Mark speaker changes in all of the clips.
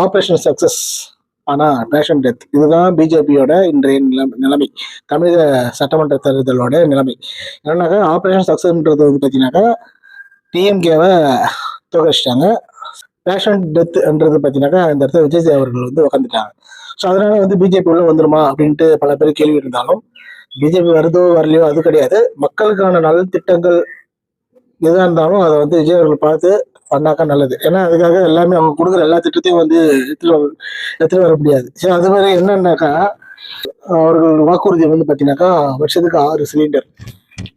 Speaker 1: Operation success ஆனா fashion death. இதுதான் பிஜேபியோட இன்றைய நிலைமை, தமிழக சட்டமன்ற தேர்தலோட நிலைமை. என்னன்னாக்கா ஆப்ரேஷன் சக்சஸ்ன்றது வந்து பார்த்தீங்கன்னாக்கா டிஎம்கேவை தோக்கடிச்சிட்டாங்க. பேஷன் டெத்ன்றது பார்த்தீங்கன்னாக்கா இந்த இடத்துல விஜய் அவர்கள் வந்து உட்காந்துட்டாங்க. ஸோ அதனால வந்து பிஜேபி உள்ள வந்துருமா அப்படின்ட்டு பல பேர் கேள்வி இருந்தாலும் பிஜேபி வருதோ வரலையோ அது கிடையாது. மக்களுக்கான நல திட்டங்கள் எதாக இருந்தாலும் அதை வந்து விஜய் அவர்கள் பார்த்து பண்ணாக்கா நல்லது. ஏன்னா அதுக்காக எல்லாமே அவங்க கொடுக்குற எல்லா திட்டத்தையும் வந்து எடுத்துட்டு வர முடியாது. சரி, அது மாதிரி என்னன்னாக்கா அவர்கள் வாக்குறுதி வந்து பார்த்தீங்கன்னாக்கா வருஷத்துக்கு 6 சிலிண்டர்,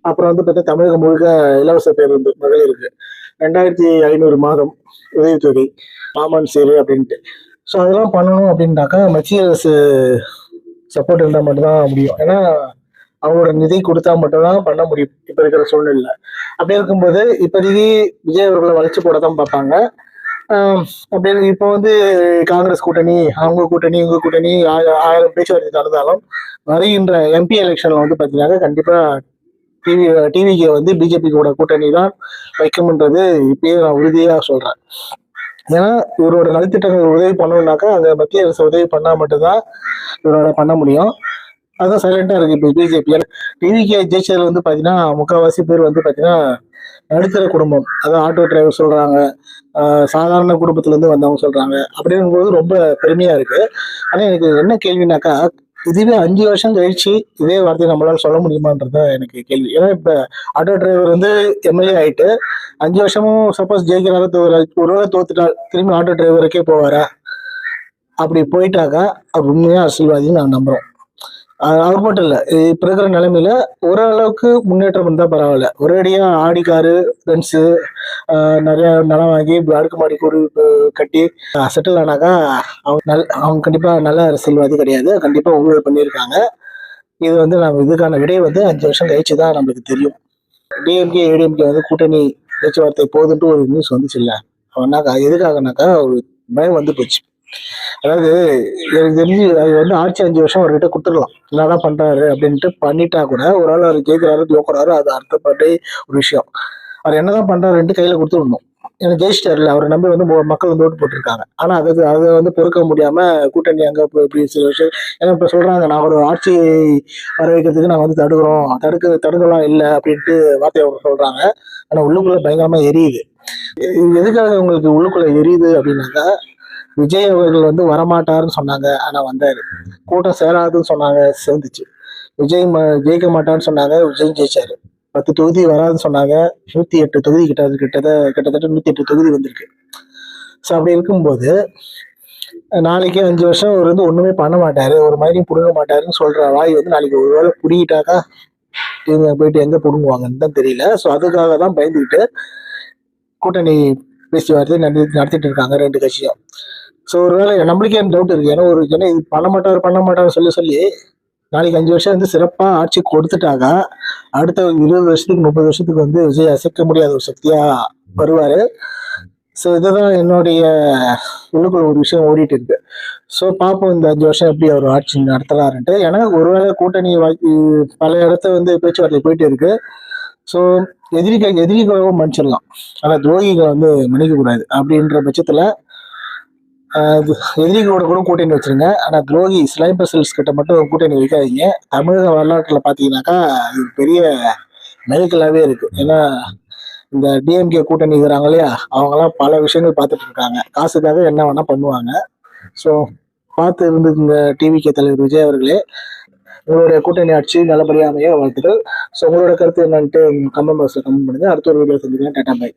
Speaker 1: அப்புறம் வந்து பார்த்தா தமிழகம் முழுக்க இலவச பேருந்து மகளிருக்கு 2500 மாதம் உதவித்தொகை, மாமன் சேரு அப்படின்ட்டு. ஸோ அதெல்லாம் பண்ணணும் அப்படின்னாக்கா மத்திய அரசு சப்போர்ட் இருந்தால் மட்டும்தான் முடியும். ஏன்னா அவங்களோட நிதி கொடுத்தா மட்டும்தான் பண்ண முடியும் இப்ப இருக்கிற சூழ்நிலை. அப்படி இருக்கும்போது இப்போதைக்கு விஜய் அவர்களை வளைச்சு போட தான் பார்ப்பாங்க. அப்படி இப்போ வந்து காங்கிரஸ் கூட்டணி, அவங்க கூட்டணி, இவங்க கூட்டணி, 1000 பேச்சுவார்த்தை நடந்தாலும் வருகின்ற எம்பி எலெக்ஷன்ல வந்து பார்த்தீங்கன்னா கண்டிப்பா டிவிக்கு வந்து பிஜேபி கூட கூட்டணி தான் வைக்கும்ன்றது இப்பயே நான் உறுதியா சொல்றேன். ஏன்னா இவரோட நலத்திட்டங்கள் உதவி பண்ணணும்னாக்கா அந்த மத்திய அரசு உதவி பண்ணா மட்டும்தான் இவரோட பண்ண முடியும். அதுதான் சைலண்டா இருக்கு இப்போ பிஜேபி. டிவிகே ஜெயிச்சதுல வந்து பாத்தீங்கன்னா முக்கால்வாசி பேர் வந்து பாத்தீங்கன்னா நடுத்தர குடும்பம், அதாவது ஆட்டோ டிரைவர் சொல்றாங்க, சாதாரண குடும்பத்துல இருந்து வந்தவங்க சொல்றாங்க. அப்படின்னும் போது ரொம்ப பெருமையா இருக்கு. ஆனா எனக்கு என்ன கேள்வினாக்கா இதுவே 5 வருஷம் கழிச்சு இதே வார்த்தையை நம்மளால சொல்ல முடியுமான்றத எனக்கு கேள்வி. ஏன்னா இப்ப ஆட்டோ டிரைவர் வந்து எம்எல்ஏ ஆயிட்டு 5 வருஷமும் சப்போஸ் ஜெயிக்கிறாரு, ஒரு வேளை தோத்துட்டால் திரும்பி ஆட்டோ டிரைவருக்கே போவாரா? அப்படி போயிட்டாக்கா அவர் உண்மையா அரசியல்வாதின்னு நான் நம்புறோம். அவர் மட்டும் இல்ல, இப்ப இருக்கிற நிலைமையில ஓரளவுக்கு முன்னேற்றம் இருந்தா பரவாயில்ல. ஒரேடியா ஆடி காரு, பென்ஸு, நிறைய நிலம் வாங்கி அடுக்குமாடி கூடு கட்டி செட்டில் ஆனாக்கா அவங்க கண்டிப்பா நல்ல அரசியல்வாதி கிடையாது. கண்டிப்பா ஊழல் பண்ணியிருக்காங்க. இது வந்து நம்ம இதுக்கான விடை வந்து 5 வருஷம் கழிச்சு தான் நம்மளுக்கு தெரியும். டிஎம்கே ஏடிஎம்கே வந்து கூட்டணி பேச்சுவார்த்தை போதுன்ட்டு ஒரு நியூஸ் வந்துச்சு இல்ல, அவனாக்கா எதுக்காகனாக்கா ஒரு பயம் வந்து போச்சு. அதாவது எனக்கு தெரிஞ்சு அது வந்து ஆட்சி 5 வருஷம் அவர்கிட்ட கொடுத்துடலாம், என்னதான் பண்றாரு அப்படின்ட்டு பண்ணிட்டா கூட ஒரு ஆள் அவர் ஜெயிக்கிறாரு தோக்குறாரு அது அர்த்தப்பட்டு ஒரு விஷயம். அவர் என்னதான் பண்றாருன்ட்டு கையில கொடுத்துடணும். ஏன்னா ஜெயிச்சிட்டாருல, அவரை நம்பி வந்து மக்கள் வந்து ஓட்டு போட்டிருக்காங்க. ஆனா அதை வந்து பொறுக்க முடியாம கூட்டணி அங்க இப்படி சில விஷயம். ஏன்னா இப்ப சொல்றாங்க நான் ஒரு ஆட்சி வர வைக்கிறதுக்கு நான் வந்து தடுக்கலாம் இல்லை அப்படின்ட்டு வார்த்தை அவங்க சொல்றாங்க. ஆனா உள்ளுக்குள்ள பயங்கரமா எரியுது. எதுக்காக உங்களுக்கு உள்ளுக்குள்ள எரியுது அப்படின்னாக்கா விஜய் அவர்கள் வந்து வரமாட்டாருன்னு சொன்னாங்க, ஆனா வந்தாரு. கூட்டம் சேராதுன்னு சொன்னாங்க, சேர்ந்துச்சு. விஜய் ஜெயிக்க மாட்டான்னு சொன்னாங்க, விஜய் ஜெயிச்சாரு. 10 தொகுதி வராதுன்னு சொன்னாங்க, 108 தொகுதி கிட்டத்தட்ட 108 தொகுதி வந்திருக்கு. ஸோ அப்படி இருக்கும்போது நாளைக்கே 5 வருஷம் அவர் வந்து ஒண்ணுமே பண்ண மாட்டாரு, ஒரு மாதிரி புடுங்க மாட்டாருன்னு சொல்ற வாய் வந்து நாளைக்கு ஒரு வேளை புடிக்கிட்டாக்கா இவங்க போயிட்டு எங்க புடுங்குவாங்கன்னு தான் தெரியல. ஸோ அதுக்காக தான் பயந்துக்கிட்டு கூட்டணி பேச்சுவார்த்தை நடத்திட்டு இருக்காங்க 2 கட்சியும். ஸோ ஒருவேளை நம்மளுக்கே டவுட் இருக்கு. ஏன்னா இது பண்ண மாட்டாரு சொல்லி நாளைக்கு 5 வருஷம் வந்து சிறப்பா ஆட்சி கொடுத்துட்டாக்கா அடுத்த 20 வருஷத்துக்கு 30 வருஷத்துக்கு வந்து விஜய் அசைக்க முடியாத ஒரு சக்தியா வருவாரு. ஸோ இதுதான் என்னுடைய உள்ளுக்குள்ள ஒரு விஷயம் ஓடிட்டு இருக்கு. ஸோ பார்ப்போம் இந்த 5 வருஷம் எப்படி அவர் ஆட்சி நடத்துறாருன்ட்டு. ஏன்னா ஒருவேளை கூட்டணி பல இடத்த வந்து பேச்சுவார்த்தை போயிட்டு இருக்கு. ஸோ எதிரிகளும் மன்னிச்சிடலாம், ஆனா துரோகிகளை வந்து மன்னிக்க கூடாது. அப்படின்ற பட்சத்துல எதிரிகளோட கூட கூட்டணி வச்சிருங்க, ஆனா துரோகி ஸ்லைம் பசல்ஸ் கிட்ட மட்டும் கூட்டணி வைக்காதீங்க. தமிழக வரலாற்றுல பாத்தீங்கன்னாக்கா இது பெரிய மெழுக்கலாவே இருக்கு. ஏன்னா இந்த டிஎம்கே கூட்டணி இருக்கிறாங்க இல்லையா, அவங்க எல்லாம் பல விஷயங்கள் பார்த்துட்டு இருக்காங்க, காசுக்காக என்ன வேணா பண்ணுவாங்க. ஸோ பார்த்து இருந்துக்குங்க டிவிகே தலைவர் விஜய் அவர்களே. உங்களுடைய கூட்டணி ஆட்சி நல்லபடியாக அமைய வாழ்த்துக்கள். ஸோ உங்களோட கருத்து என்னன்ட்டு கமெண்ட் பாக்ஸ்ல கமெண்ட் பண்ணுங்க. அடுத்த ஒரு வீடியோ சந்திக்கலாம். Tata bye.